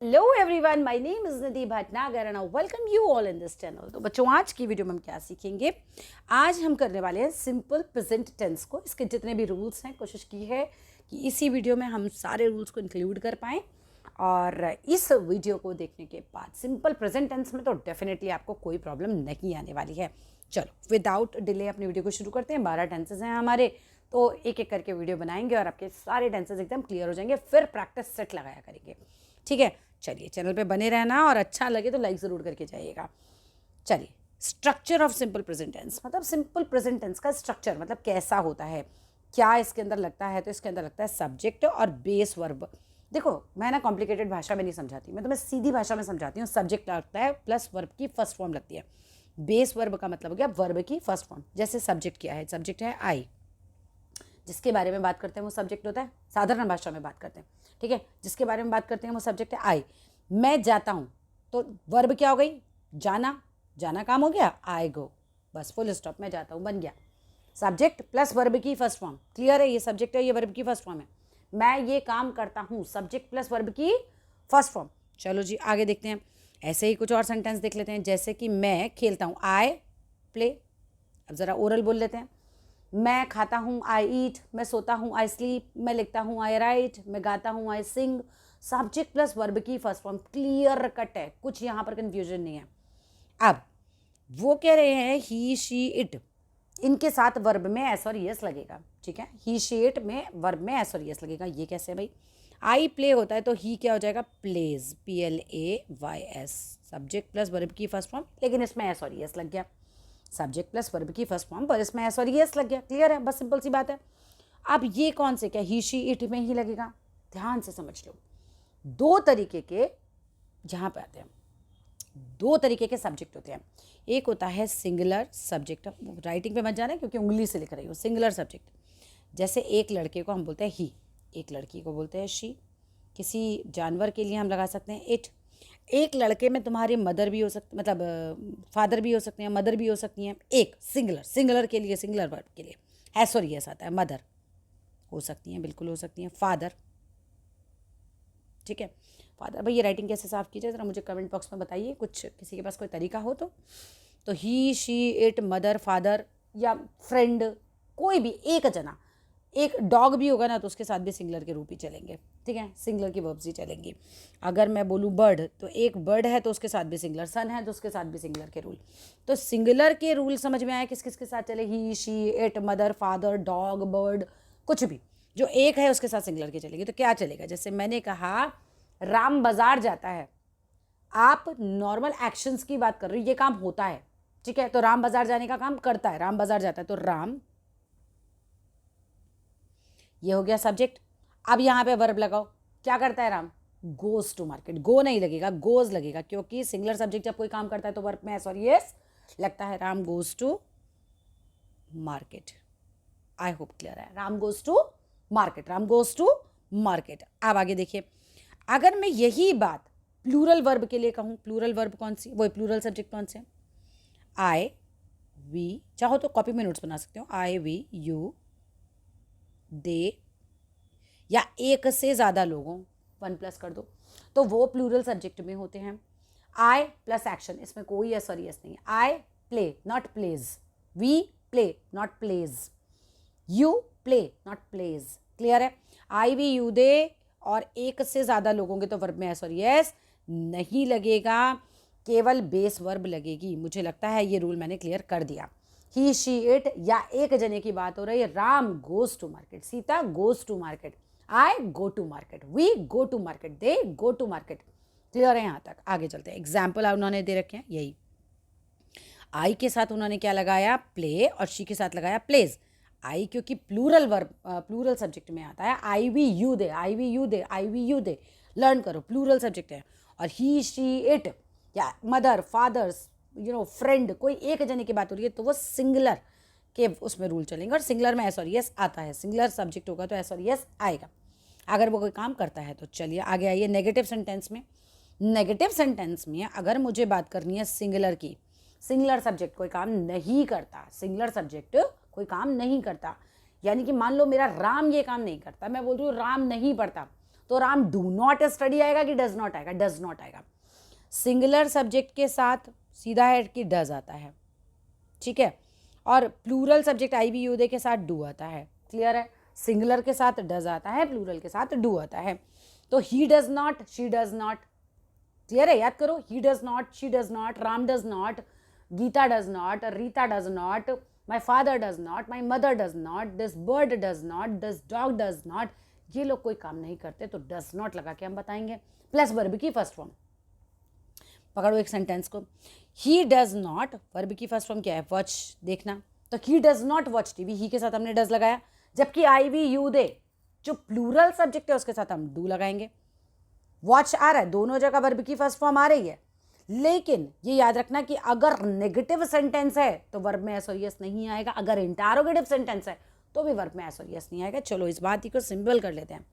Hello everyone, my name is Nidhi Bhatnagar and I welcome you all in this channel. तो बच्चों, आज की video में हम क्या सीखेंगे? आज हम करने वाले हैं सिंपल प्रेजेंट टेंस को। इसके जितने भी रूल्स हैं, कोशिश की है कि इसी वीडियो में हम सारे रूल्स को इंक्लूड कर पाएँ। और इस वीडियो को देखने के बाद सिंपल प्रेजेंट टेंस में तो डेफिनेटली आपको कोई प्रॉब्लम नहीं आने वाली है। चलो विदाउट डिले अपनी वीडियो को शुरू करते हैं। 12 टेंसेज हैं हमारे, तो एक एक करके वीडियो बनाएंगे और आपके सारे टेंसेज एकदम क्लियर हो जाएंगे। फिर प्रैक्टिस सेट लगाया करेंगे, ठीक है? चलिए, चैनल पे बने रहना और अच्छा लगे तो लाइक ज़रूर करके जाइएगा। चलिए, structure of simple present tense, मतलब सिंपल प्रेजेंट टेंस का स्ट्रक्चर मतलब कैसा होता है, क्या इसके अंदर लगता है? तो इसके अंदर लगता है सब्जेक्ट और बेस वर्ब। देखो, मैं ना कॉम्प्लिकेटेड भाषा में नहीं समझाती, मैं तुम्हें सीधी भाषा में समझाती हूँ। सब्जेक्ट लगता है प्लस वर्ब की फर्स्ट फॉर्म लगती है। बेस वर्ब का मतलब हो गया वर्ब की फर्स्ट फॉर्म। जैसे सब्जेक्ट क्या है? सब्जेक्ट है आई, जिसके बारे में बात करते हैं वो सब्जेक्ट होता है। साधारण भाषा में बात करते हैं, ठीक है? जिसके बारे में बात करते हैं वो सब्जेक्ट है आई। मैं जाता हूँ तो वर्ब क्या हो गई? जाना। जाना काम हो गया, आई गो, बस फुल स्टॉप, मैं जाता हूँ बन गया। सब्जेक्ट प्लस वर्ब की फर्स्ट फॉर्म। क्लियर है? ये सब्जेक्ट है, ये वर्ब की फर्स्ट फॉर्म है। मैं ये काम करता हूँ, सब्जेक्ट प्लस वर्ब की फर्स्ट फॉर्म। चलो जी, आगे देखते हैं। ऐसे ही कुछ और सेंटेंस देख लेते हैं। जैसे कि मैं खेलता हूँ, आई प्ले। अब ज़रा ओरल बोल लेते हैं। मैं खाता हूँ, आई ईट। मैं सोता हूँ, आई स्लीप। मैं लिखता हूँ, आई राइट। मैं गाता हूँ, आई सिंग। सब्जेक्ट प्लस वर्ब की फर्स्ट फॉर्म। क्लियर कट है, कुछ यहाँ पर कंफ्यूजन नहीं है। अब वो कह रहे हैं ही शी इट, इनके साथ वर्ब में एस और यस लगेगा, ठीक है? ही शी इट में वर्ब में एस और यस लगेगा। ये कैसे है भाई? आई प्ले होता है तो ही क्या हो जाएगा? Plays, PLAYS। Subject plus verb की फर्स्ट फॉर्म, लेकिन इसमें एस और यस लग गया। सब्जेक्ट प्लस वर्ब की फर्स्ट फॉर्म पर इसमें एस और यस लग गया। क्लियर है? बस सिंपल सी बात है। अब ये कौन से, क्या ही शी इट में ही लगेगा? ध्यान से समझ लो। दो तरीके के जहाँ पे आते हैं, दो तरीके के सब्जेक्ट होते हैं। एक होता है सिंगुलर सब्जेक्ट। राइटिंग पे मत जाना क्योंकि उंगली से लिख रही हो। सिंगुलर सब्जेक्ट, जैसे एक लड़के को हम बोलते हैं ही, एक लड़की को बोलते हैं शी। किसी जानवर के लिए हम लगा सकते हैं इट। एक लड़के में तुम्हारी मदर भी हो सकती, मतलब फादर भी हो सकते हैं, मदर भी हो सकती हैं। एक सिंगुलर, सिंगुलर के लिए, सिंगुलर वर्ब के लिए एस और यस आता है। मदर हो सकती हैं, बिल्कुल हो सकती हैं। फादर, ठीक है? फादर। भाई ये राइटिंग कैसे साफ की जाए ज़रा मुझे कमेंट बॉक्स में बताइए, कुछ किसी के पास कोई तरीका हो तो ही शी इट, मदर, फादर या फ्रेंड, कोई भी एक जना। एक डॉग भी होगा ना तो उसके साथ भी सिंगुलर के रूप ही चलेंगे, ठीक है? सिंगुलर की वर्ब्स ही चलेंगी। अगर मैं बोलूँ बर्ड, तो एक बर्ड है तो उसके साथ भी सिंगुलर। सन है तो उसके साथ भी सिंगुलर के रूल। तो सिंगुलर के रूल समझ में आया किस किस के साथ चले? He she it, mother, father, dog, bird, कुछ भी जो एक है उसके साथ सिंगुलर के चलेंगे। तो क्या चलेगा? जैसे मैंने कहा राम बाजार जाता है, आप नॉर्मल एक्शंस की बात कर रहे हो, ये काम होता है, ठीक है? तो राम बाजार जाने का काम करता है, राम बाजार जाता है, तो राम, ये हो गया सब्जेक्ट। अब यहाँ पे वर्ब लगाओ, क्या करता है Ram? Goes to market. Go नहीं लगेगा, गोज लगेगा, क्योंकि सिंगुलर सब्जेक्ट जब कोई काम करता है तो वर्ब में एस और यस लगता है। Ram goes to market. I hope clear है। Ram goes to market, Ram goes to market. अब आगे देखिए, अगर मैं यही बात प्लूरल वर्ब के लिए कहूँ, प्लूरल वर्ब कौन सी, वो प्लूरल सब्जेक्ट कौन से? आई वी, चाहो तो कॉपी में नोट्स बना सकते हो। आई वी यू दे, या एक से ज़्यादा लोगों, 1 प्लस कर दो, तो वो प्लूरल सब्जेक्ट में होते हैं। आई प्लस एक्शन, इसमें कोई एस और यस नहीं है। I play not plays, we play not plays, you play not plays. Clear है? आई वी यू दे और एक से ज़्यादा लोगों के तो वर्ब में एस और यस नहीं लगेगा, केवल बेस वर्ब लगेगी। मुझे लगता है ये रूल मैंने क्लियर कर दिया। ही शी इट या एक जने की बात हो रही है। Ram goes to market, Sita goes to market, I go to market, we go to market, they go to market. Clear है यहाँ तक? आगे चलते हैं। एग्जाम्पल उन्होंने दे रखे हैं यही। आई के साथ उन्होंने क्या लगाया? प्ले, और शी के साथ लगाया प्लेज। आई क्योंकि प्लूरल वर्ब, प्लूरल सब्जेक्ट में आता है। I we you they, I we you they, I we you they, learn करो, प्लूरल सब्जेक्ट है। और ही शी इट या मदर, फादर्स, फ्रेंड, कोई एक जने की बात हो रही है तो वो सिंगुलर के उसमें रूल चलेंगे। और सिंगुलर में एस और यस आता है, सिंगुलर सब्जेक्ट होगा तो एस और यस आएगा अगर वो कोई काम करता है तो। चलिए आगे आइए नेगेटिव सेंटेंस में। नेगेटिव सेंटेंस में अगर मुझे बात करनी है सिंगुलर की, सिंगुलर सब्जेक्ट कोई काम नहीं करता, सिंगुलर सब्जेक्ट कोई काम नहीं करता, यानी कि मान लो मेरा राम ये काम नहीं करता, मैं बोल रही हूँ राम नहीं पढ़ता, तो राम डू नॉट स्टडी आएगा कि डज नॉट आएगा? डज नॉट आएगा। सिंगुलर सब्जेक्ट के साथ सीधा है कि डज आता है, ठीक है, और plural subject I we you they के साथ डू आता है। क्लियर है? सिंगुलर के साथ डज आता है, प्लूरल के साथ डू आता है। तो he does not, she does not, clear है? याद करो, he does not, she does not, Ram does not, Geeta does not, Rita does not, my father does not, my mother does not, this bird does not, this dog does not. ये लोग कोई काम नहीं करते तो डज नॉट लगा के हम बताएंगे, प्लस वर्ब की फर्स्ट फॉर्म। पकड़ो एक सेंटेंस को, ही डज नॉट, वर्ब की फर्स्ट फॉर्म क्या है? वॉच, देखना। तो he does not watch TV, he के साथ हमने डज लगाया, जबकि आई वी यू दे जो प्लूरल सब्जेक्ट है उसके साथ हम डू लगाएंगे। वॉच आ रहा है, दोनों जगह वर्ब की फर्स्ट फॉर्म आ रही है, लेकिन ये याद रखना कि अगर नेगेटिव सेंटेंस है तो वर्ब में एस और यस नहीं आएगा, अगर इंटरोगेटिव सेंटेंस है तो भी वर्ब में एस और यस नहीं आएगा। चलो इस बात को सिंपल कर लेते हैं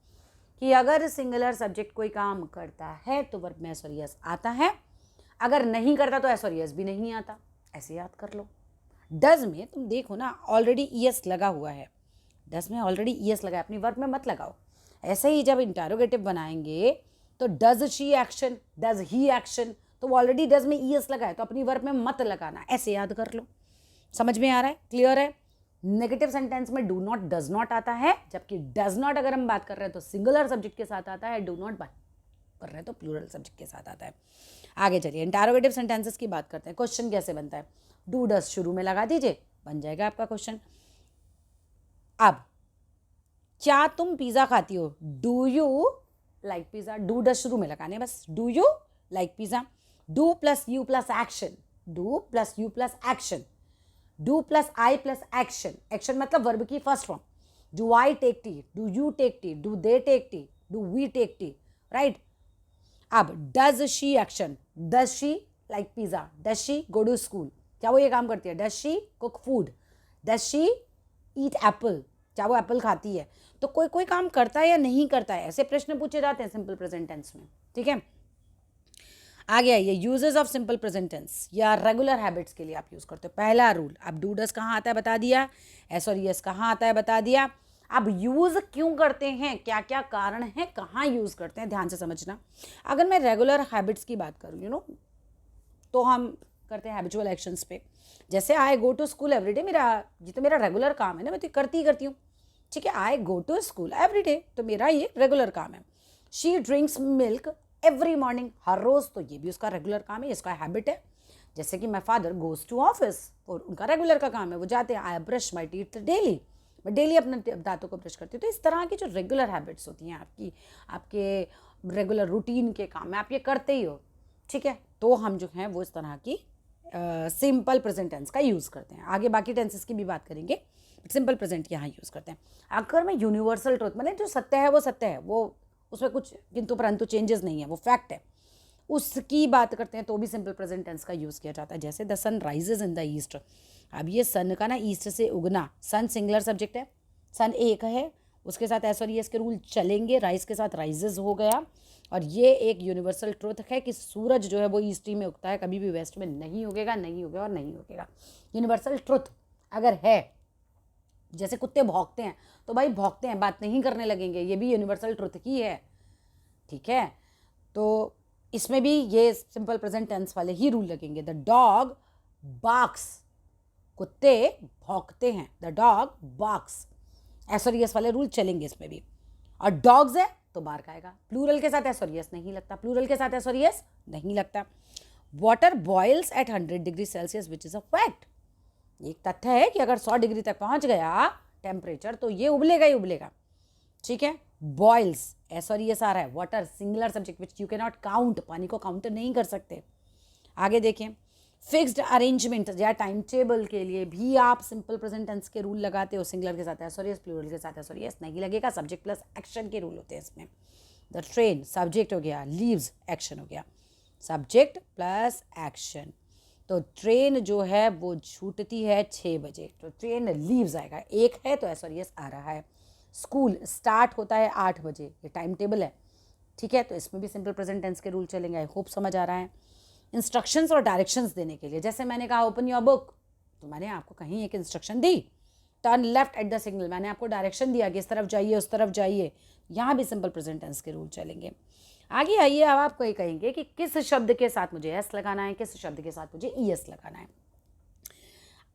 कि अगर सिंगुलर सब्जेक्ट कोई काम करता है तो वर्ब में एस और यस आता है, अगर नहीं करता तो एस और यस भी नहीं आता। ऐसे याद कर लो। डज में तुम देखो ना, ऑलरेडी ईएस लगा हुआ है, डज में ऑलरेडी ईएस लगा है, अपनी वर्ब में मत लगाओ। ऐसे ही जब इंटरोगेटिव बनाएंगे तो does she action, does he action, तो वो ऑलरेडी डज में ईएस लगा है, तो अपनी वर्ब में मत लगाना। ऐसे याद कर लो। समझ में आ रहा है? क्लियर है? नेगेटिव सेंटेंस में डू नॉट, डज नॉट आता है, जबकि डज नॉट अगर हम बात कर रहे हैं तो सिंगुलर सब्जेक्ट के साथ आता है, डू नॉट बात कर रहे हैं तो प्लूरल सब्जेक्ट के साथ आता है। आगे चलिए इंटरोगेटिव सेंटेंसेस की बात करते हैं। क्वेश्चन कैसे बनता है? डू डज शुरू में लगा दीजिए, बन जाएगा आपका क्वेश्चन। अब क्या तुम पिज्जा खाती हो? Do you like pizza? Do does शुरू में लगाने बस, do you like pizza. Do plus you plus action, do plus you plus action, do plus I plus action. Action मतलब वर्ब की first form. Do I take tea, do you take tea, do they take tea, do we take tea, right. अब does she action, does she like pizza, does she go to school, क्या वो ये काम करती है? Does she cook food, does she eat Apple, क्या वो Apple खाती है? तो कोई कोई काम करता है या नहीं करता है, ऐसे प्रश्न पूछे जाते हैं सिंपल प्रेजेंट टेंस में, ठीक है। आगे आइए, uses of simple present tense या रेगुलर हैबिट्स के लिए आप यूज करते हो। पहला रूल, अब डू डज कहाँ आता है बता दिया, एस और यस कहाँ आता है बता दिया। अब यूज क्यों करते हैं, क्या क्या कारण है, कहाँ यूज करते हैं, ध्यान से समझना। अगर मैं रेगुलर हैबिट्स की बात करूँ तो हम करते हैं हैबिचुअल एक्शंस पे। जैसे आई गो टू स्कूल एवरीडे, ये तो मेरा रेगुलर काम है ना, मैं तो करती ही करती हूँ, ठीक है। I go to school everyday, तो मेरा ये रेगुलर काम है। She drinks milk every morning, हर रोज़, तो ये भी उसका रेगुलर काम है, इसका हैबिट है। जैसे कि my father goes to office, और उनका रेगुलर का काम है, वो जाते हैं। I brush my teeth daily, मैं डेली अपने दांतों को ब्रश करती हूँ। तो इस तरह की जो रेगुलर हैबिट्स होती हैं आपके रेगुलर रूटीन के काम है, आप ये करते ही हो, ठीक है। तो हम जो हैं वो इस तरह की सिंपल प्रेजेंट टेंस का यूज़ करते हैं। आगे बाकी टेंसेस की भी बात करेंगे, सिंपल प्रेजेंट यहाँ यूज़ करते हैं। अगर मैं यूनिवर्सल ट्रूथ, मतलब जो सत्य है वो सत्य है, वो उसमें कुछ किंतु परंतु चेंजेस नहीं है, वो फैक्ट है, उसकी बात करते हैं तो भी सिंपल प्रेजेंट टेंस का यूज़ किया जाता है। जैसे the sun rises in the east, अब ये सन का ना ईस्ट से उगना, सन सिंगुलर सब्जेक्ट है, सन एक है, उसके साथ एस और यस के रूल चलेंगे, राइज के साथ राइजेज हो गया। और ये एक यूनिवर्सल ट्रूथ है कि सूरज जो है वो ईस्ट ही में उगता है, कभी भी वेस्ट में नहीं उगेगा, नहीं उगेगा और नहीं उगेगा। यूनिवर्सल ट्रूथ अगर है, जैसे कुत्ते भौंकते हैं तो भाई भौंकते हैं, बात नहीं करने लगेंगे, ये भी यूनिवर्सल ट्रूथ की है, ठीक है। तो इसमें भी ये सिंपल प्रेजेंट टेंस वाले ही रूल लगेंगे। द डॉग बार्क्स, कुत्ते भौंकते हैं, द डॉग बार्क्स, एस और यस वाले रूल चलेंगे इसमें भी। और डॉग्स है तो बार्क आएगा, प्लूरल के साथ एस और यस नहीं लगता, प्लूरल के साथ एस और यस नहीं लगता। Water boils at 100 degree Celsius which is a fact, एक तथ्य है कि अगर 100 डिग्री तक पहुंच गया टेम्परेचर तो ये उबलेगा ही उबलेगा, ठीक है। बॉइल्स एस और यस आ रहा है, water singular subject which you can not count, पानी को काउंट नहीं कर सकते। आगे देखें, फिक्स्ड अरेंजमेंट या टाइम टेबल के लिए भी आप सिंपल प्रेजेंट टेंस के रूल लगाते हो, सिंगुलर के साथ एस और यस, प्लूरल के साथ एस और यस नहीं लगेगा, सब्जेक्ट प्लस एक्शन के रूल होते हैं इसमें। द ट्रेन सब्जेक्ट हो गया, लीव्स एक्शन हो गया, सब्जेक्ट प्लस एक्शन। तो ट्रेन जो है वो छूटती है 6 बजे, तो ट्रेन लीव्स आएगा, एक है तो एस और यस आ रहा है। स्कूल स्टार्ट होता है 8 बजे, ये टाइम टेबल है, ठीक है। तो इसमें भी सिंपल प्रेजेंट टेंस के रूल चलेंगे। आई होप समझ आ रहा है। इंस्ट्रक्शंस और डायरेक्शंस देने के लिए, जैसे मैंने कहा ओपन योर बुक, तो मैंने आपको कहीं एक instruction the, turn left at the signal, मैंने आपको डायरेक्शन दिया कि इस तरफ जाइए उस तरफ जाइए, यहाँ भी सिंपल प्रेजेंट टेंस के रूल चलेंगे। आगे आइए, अब आपको ये कहेंगे कि किस शब्द के साथ मुझे एस लगाना है, किस शब्द के साथ मुझे ई एस लगाना है।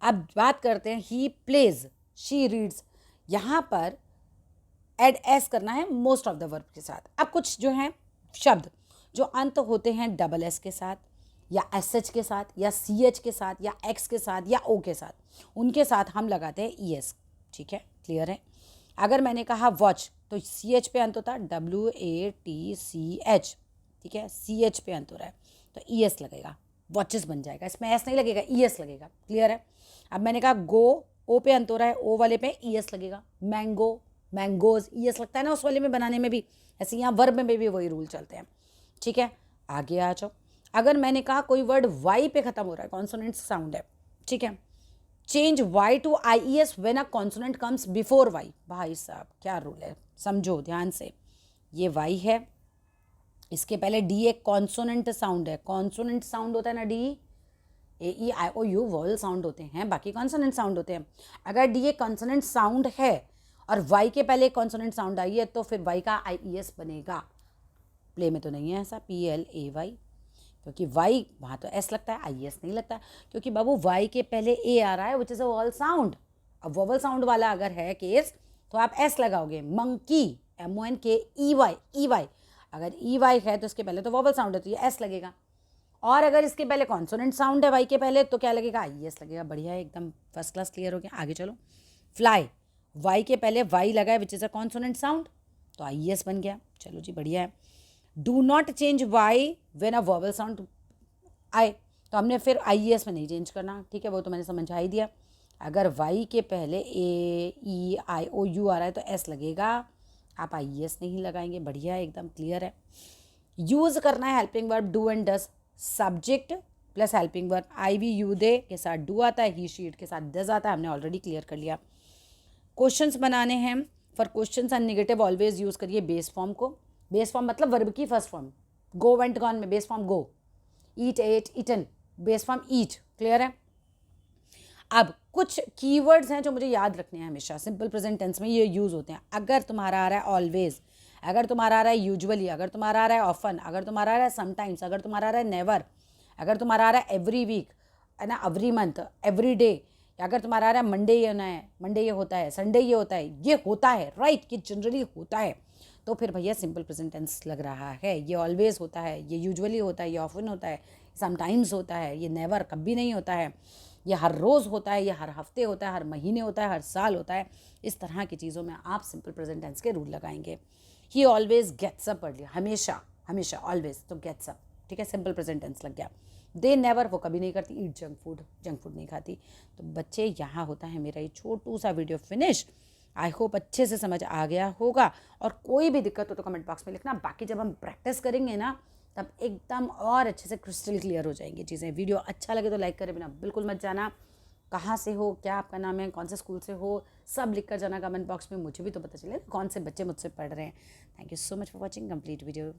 अब बात करते हैं ही प्लेज, शी रीड्स, यहाँ पर एड एस करना है मोस्ट ऑफ द वर्ब के साथ। अब कुछ जो हैं शब्द जो अंत होते हैं डबल एस के साथ या एस एच के साथ या सी एच के साथ या एक्स के साथ या ओ के साथ, उनके साथ हम लगाते हैं ई एस। ठीक है, क्लियर है। अगर मैंने कहा वॉच तो सी एच पे अंत होता है, WATCH, ठीक है, सी एच पे अंत हो रहा है तो ई एस लगेगा, वॉचेस बन जाएगा, इसमें एस नहीं लगेगा, ई एस लगेगा। क्लियर है। अब मैंने कहा गो, ओ पे अंत हो रहा है, ओ वाले पे ई एस लगेगा। मैंगो, मैंगोज, ई एस लगता है ना उस वाले में बनाने में भी, ऐसे यहाँ वर्ब में भी वही रूल चलते हैं। ठीक है, आगे आ जाओ। अगर मैंने कहा कोई वर्ड वाई पे खत्म हो रहा है, कॉन्सोनेंट साउंड है, ठीक है, change Y to IES when a consonant comes before Y. भाई साहब क्या रूल है, समझो ध्यान से। ये वाई है, इसके पहले डी एक कॉन्सोनेंट साउंड है, कॉन्सोनेंट साउंड होता है ना, डी AEIOU वॉवल साउंड होते हैं, बाकी कॉन्सोनेंट साउंड होते हैं। अगर डी एक कॉन्सोनेंट साउंड है और वाई के पहले एक कॉन्सोनेंट साउंड आई है तो फिर वाई का IES बनेगा। प्ले में तो नहीं है ऐसा, PLAY, क्योंकि वाई वहाँ तो एस लगता है, IES नहीं लगता, क्योंकि बाबू वाई के पहले ए आ रहा है which is a vowel sound. अब वॉवल साउंड वाला अगर है केस तो आप एस लगाओगे। मंकी, MONKEY, अगर EY है तो इसके पहले तो वॉवल साउंड है तो ये एस लगेगा। और अगर इसके पहले कॉन्सोनेंट साउंड है वाई के पहले तो क्या लगेगा, IES लगेगा। बढ़िया है, एकदम फर्स्ट क्लास, क्लियर हो गया। आगे चलो। फ्लाई, वाई के पहले वाई लगा है which is a consonant sound तो IES बन गया। चलो जी, बढ़िया है। Do not change Y when a vowel sound आए, तो हमने फिर IES में नहीं चेंज करना। ठीक है, वो तो मैंने समझा ही दिया। अगर वाई के पहले AEIOU आ रहा है तो एस लगेगा, आप IES नहीं लगाएंगे। बढ़िया है, एकदम क्लियर है। यूज़ करना है helping verb do and does, subject plus helping verb. I we you they के साथ डू आता है, ही शीट के साथ डज आता है, हमने ऑलरेडी क्लियर कर लिया। क्वेश्चंस बनाने हैं, for questions and negative always use करिए बेस फॉर्म को। बेस फॉर्म मतलब वर्ब की first form. Go went gone में बेस फॉर्म गो, ईट एट ईटन, बेस फॉर्म ईट। क्लियर है। अब कुछ कीवर्ड्स हैं जो मुझे याद रखने हैं हमेशा, सिंपल प्रेजेंट टेंस में ये यूज़ होते हैं। अगर तुम्हारा आ रहा है ऑलवेज, अगर तुम्हारा आ रहा है यूजुअली, अगर तुम्हारा आ रहा है ऑफन, अगर तुम्हारा आ रहा है समटाइम्स, अगर तुम्हारा आ रहा है नेवर, अगर तुम्हारा आ रहा है एवरी वीक, है ना, एवरी मंथ, एवरी डे, अगर तुम्हारा आ रहा है मंडे ये होना है, मंडे ये होता है, संडे ये होता है, ये होता है, राइट, ये जनरली होता है, तो फिर भैया सिंपल प्रेजेंट टेंस लग रहा है। ये ऑलवेज होता है, ये यूजुअली होता है, ये ऑफन होता है, समटाइम्स होता है, ये नेवर कभी नहीं होता है, ये हर रोज़ होता है, ये हर हफ्ते होता है, हर महीने होता है, हर साल होता है। इस तरह की चीज़ों में आप सिंपल प्रेजेंट टेंस के रूल लगाएंगे। He always gets up early, हमेशा हमेशा ऑलवेज तो गेट्स अप, ठीक है, सिंपल प्रेजेंट टेंस लग गया। दे नेवर, वो कभी नहीं करती। ईट जंक फूड नहीं खाती। तो बच्चे यहाँ होता है मेरा ये छोटू सा वीडियो फिनिश। आई होप अच्छे से समझ आ गया होगा, और कोई भी दिक्कत हो तो कमेंट बॉक्स में लिखना। बाकी जब हम प्रैक्टिस करेंगे ना तब एकदम और अच्छे से क्रिस्टल क्लियर हो जाएंगी चीज़ें। वीडियो अच्छा लगे तो लाइक करे बिना बिल्कुल मत जाना। कहाँ से हो, क्या आपका नाम है, कौन से स्कूल से हो, सब लिख कर जाना कमेंट बॉक्स में, मुझे भी तो पता चले कौन से बच्चे मुझसे पढ़ रहे हैं। Thank you so much for watching complete video.